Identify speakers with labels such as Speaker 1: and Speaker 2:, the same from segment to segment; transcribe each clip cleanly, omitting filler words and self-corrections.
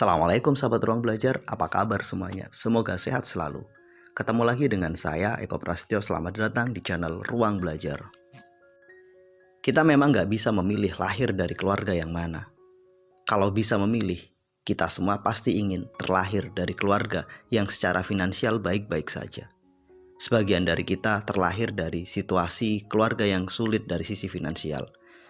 Speaker 1: Assalamualaikum sahabat ruang belajar, apa kabar semuanya? Semoga sehat selalu. Ketemu lagi dengan saya, Eko Prasetyo, selamat datang di channel Ruang Belajar. Kita memang nggak bisa memilih lahir dari keluarga yang mana. Kalau bisa memilih, kita semua pasti ingin terlahir dari keluarga yang secara finansial baik-baik saja. Sebagian dari kita terlahir dari situasi keluarga yang sulit dari sisi finansial.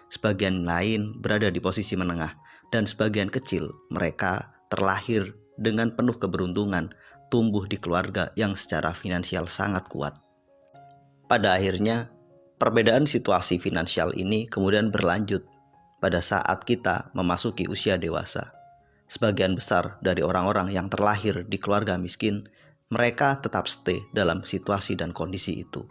Speaker 1: Sebagian lain berada di posisi menengah, dan sebagian kecil mereka terlahir dengan penuh keberuntungan, tumbuh di keluarga yang secara finansial sangat kuat. Pada akhirnya, perbedaan situasi finansial ini kemudian berlanjut pada saat kita memasuki usia dewasa. Sebagian besar dari orang-orang yang terlahir di keluarga miskin, mereka tetap stay dalam situasi dan kondisi itu.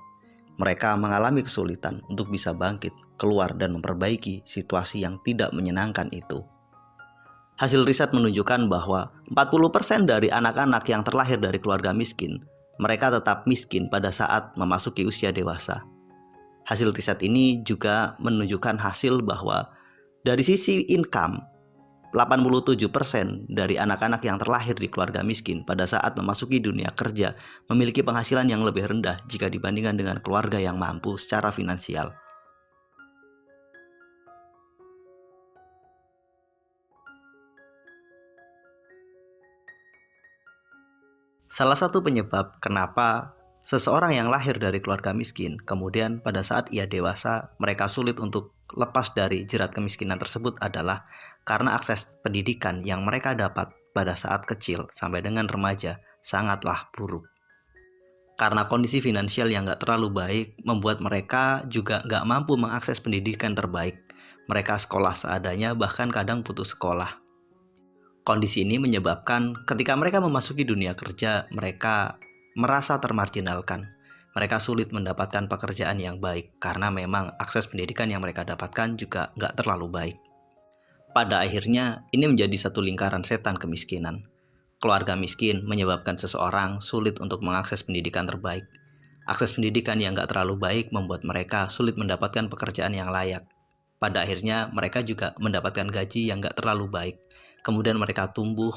Speaker 1: Mereka mengalami kesulitan untuk bisa bangkit, keluar dan memperbaiki situasi yang tidak menyenangkan itu. Hasil riset menunjukkan bahwa 40% dari anak-anak yang terlahir dari keluarga miskin, mereka tetap miskin pada saat memasuki usia dewasa. Hasil riset ini juga menunjukkan hasil bahwa dari sisi income, 87% dari anak-anak yang terlahir di keluarga miskin pada saat memasuki dunia kerja memiliki penghasilan yang lebih rendah jika dibandingkan dengan keluarga yang mampu secara finansial. Salah satu penyebab kenapa seseorang yang lahir dari keluarga miskin, kemudian pada saat ia dewasa, mereka sulit untuk lepas dari jerat kemiskinan tersebut adalah karena akses pendidikan yang mereka dapat pada saat kecil sampai dengan remaja sangatlah buruk. Karena kondisi finansial yang gak terlalu baik, membuat mereka juga gak mampu mengakses pendidikan terbaik. Mereka sekolah seadanya, bahkan kadang putus sekolah. Kondisi ini menyebabkan ketika mereka memasuki dunia kerja, mereka merasa termarginalkan. Mereka sulit mendapatkan pekerjaan yang baik karena memang akses pendidikan yang mereka dapatkan juga nggak terlalu baik. Pada akhirnya, ini menjadi satu lingkaran setan kemiskinan. Keluarga miskin menyebabkan seseorang sulit untuk mengakses pendidikan terbaik. Akses pendidikan yang nggak terlalu baik membuat mereka sulit mendapatkan pekerjaan yang layak. Pada akhirnya, mereka juga mendapatkan gaji yang nggak terlalu baik. Kemudian mereka tumbuh,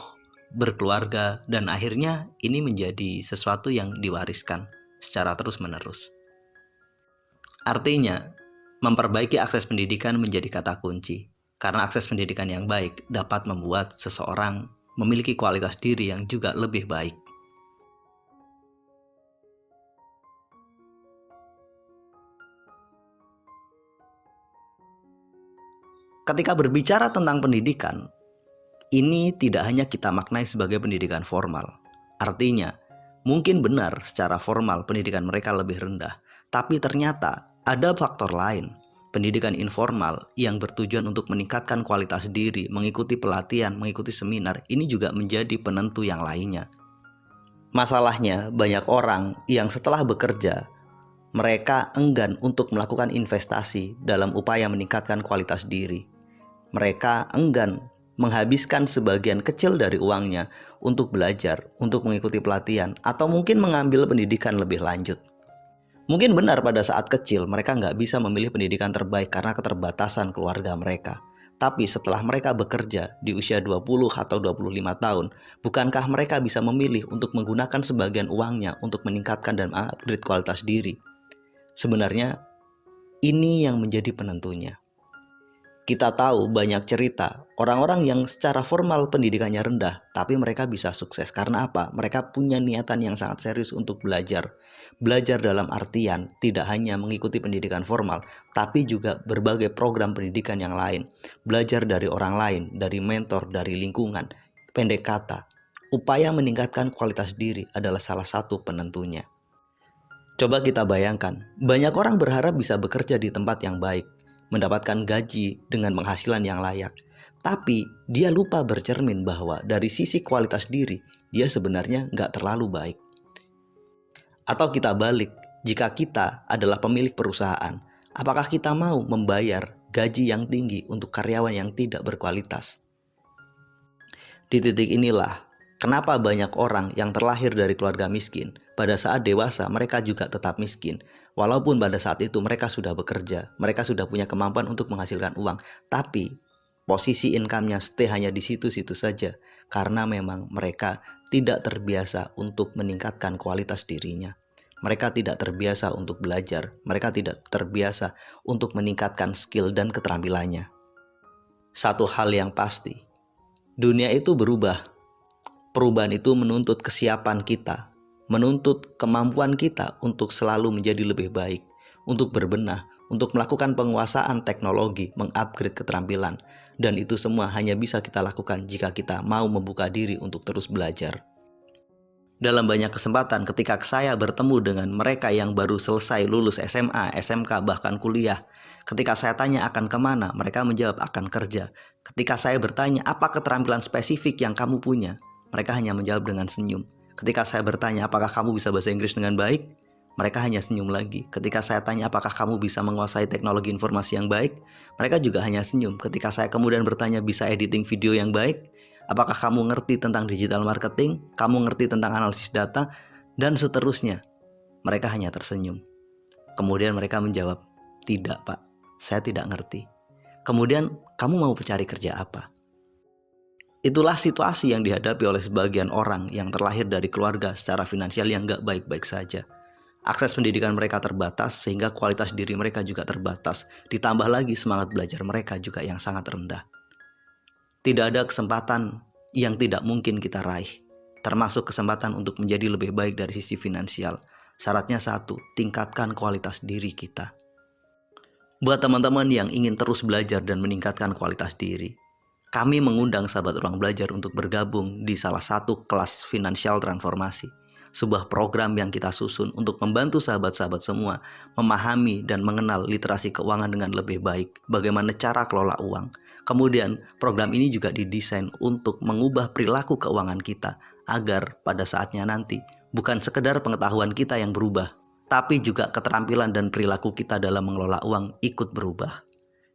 Speaker 1: berkeluarga, dan akhirnya ini menjadi sesuatu yang diwariskan secara terus-menerus. Artinya, memperbaiki akses pendidikan menjadi kata kunci, karena akses pendidikan yang baik dapat membuat seseorang memiliki kualitas diri yang juga lebih baik. Ketika berbicara tentang pendidikan, ini tidak hanya kita maknai sebagai pendidikan formal. Artinya, mungkin benar secara formal pendidikan mereka lebih rendah, tapi ternyata ada faktor lain, pendidikan informal yang bertujuan untuk meningkatkan kualitas diri, mengikuti pelatihan, mengikuti seminar, ini juga menjadi penentu yang lainnya. Masalahnya, banyak orang yang setelah bekerja, mereka enggan untuk melakukan investasi dalam upaya meningkatkan kualitas diri. Mereka enggan menghabiskan sebagian kecil dari uangnya untuk belajar, untuk mengikuti pelatihan, atau mungkin mengambil pendidikan lebih lanjut. Mungkin benar pada saat kecil mereka nggak bisa memilih pendidikan terbaik karena keterbatasan keluarga mereka. Tapi setelah mereka bekerja di usia 20 atau 25 tahun, bukankah mereka bisa memilih untuk menggunakan sebagian uangnya untuk meningkatkan dan upgrade kualitas diri? Sebenarnya ini yang menjadi penentunya. Kita tahu banyak cerita orang-orang yang secara formal pendidikannya rendah, tapi mereka bisa sukses. Karena apa? Mereka punya niatan yang sangat serius untuk belajar. Belajar dalam artian tidak hanya mengikuti pendidikan formal, tapi juga berbagai program pendidikan yang lain. Belajar dari orang lain, dari mentor, dari lingkungan. Pendek kata, upaya meningkatkan kualitas diri adalah salah satu penentunya. Coba kita bayangkan, banyak orang berharap bisa bekerja di tempat yang baik, mendapatkan gaji dengan penghasilan yang layak. Tapi dia lupa bercermin bahwa dari sisi kualitas diri, dia sebenarnya nggak terlalu baik. Atau kita balik, jika kita adalah pemilik perusahaan, apakah kita mau membayar gaji yang tinggi untuk karyawan yang tidak berkualitas? Di titik inilah, kenapa banyak orang yang terlahir dari keluarga miskin, pada saat dewasa mereka juga tetap miskin. Walaupun pada saat itu mereka sudah bekerja, mereka sudah punya kemampuan untuk menghasilkan uang, tapi posisi income-nya stay hanya di situ-situ saja karena memang mereka tidak terbiasa untuk meningkatkan kualitas dirinya. Mereka tidak terbiasa untuk belajar, mereka tidak terbiasa untuk meningkatkan skill dan keterampilannya. Satu hal yang pasti, dunia itu berubah. Perubahan itu menuntut kesiapan kita, menuntut kemampuan kita untuk selalu menjadi lebih baik, untuk berbenah, untuk melakukan penguasaan teknologi, mengupgrade keterampilan, dan itu semua hanya bisa kita lakukan jika kita mau membuka diri untuk terus belajar. Dalam banyak kesempatan ketika saya bertemu dengan mereka yang baru selesai lulus SMA, SMK, bahkan kuliah, ketika saya tanya akan kemana, mereka menjawab akan kerja. Ketika saya bertanya apa keterampilan spesifik yang kamu punya, mereka hanya menjawab dengan senyum. Ketika saya bertanya apakah kamu bisa bahasa Inggris dengan baik, mereka hanya senyum lagi. Ketika saya tanya apakah kamu bisa menguasai teknologi informasi yang baik, mereka juga hanya senyum. Ketika saya kemudian bertanya bisa editing video yang baik, apakah kamu ngerti tentang digital marketing, kamu ngerti tentang analisis data, dan seterusnya, mereka hanya tersenyum. Kemudian mereka menjawab, tidak Pak, saya tidak ngerti. Kemudian kamu mau cari kerja apa? Itulah situasi yang dihadapi oleh sebagian orang yang terlahir dari keluarga secara finansial yang gak baik-baik saja. Akses pendidikan mereka terbatas sehingga kualitas diri mereka juga terbatas. Ditambah lagi semangat belajar mereka juga yang sangat rendah. Tidak ada kesempatan yang tidak mungkin kita raih, termasuk kesempatan untuk menjadi lebih baik dari sisi finansial. Syaratnya satu, tingkatkan kualitas diri kita. Buat teman-teman yang ingin terus belajar dan meningkatkan kualitas diri, kami mengundang sahabat ruang belajar untuk bergabung di salah satu kelas finansial transformasi. Sebuah program yang kita susun untuk membantu sahabat-sahabat semua memahami dan mengenal literasi keuangan dengan lebih baik, bagaimana cara kelola uang. Kemudian program ini juga didesain untuk mengubah perilaku keuangan kita agar pada saatnya nanti bukan sekedar pengetahuan kita yang berubah, tapi juga keterampilan dan perilaku kita dalam mengelola uang ikut berubah.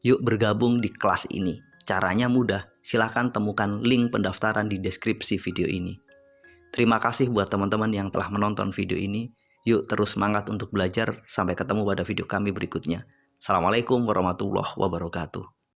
Speaker 1: Yuk bergabung di kelas ini. Caranya mudah, silahkan temukan link pendaftaran di deskripsi video ini. Terima kasih buat teman-teman yang telah menonton video ini. Yuk terus semangat untuk belajar. Sampai ketemu pada video kami berikutnya. Assalamualaikum warahmatullahi wabarakatuh.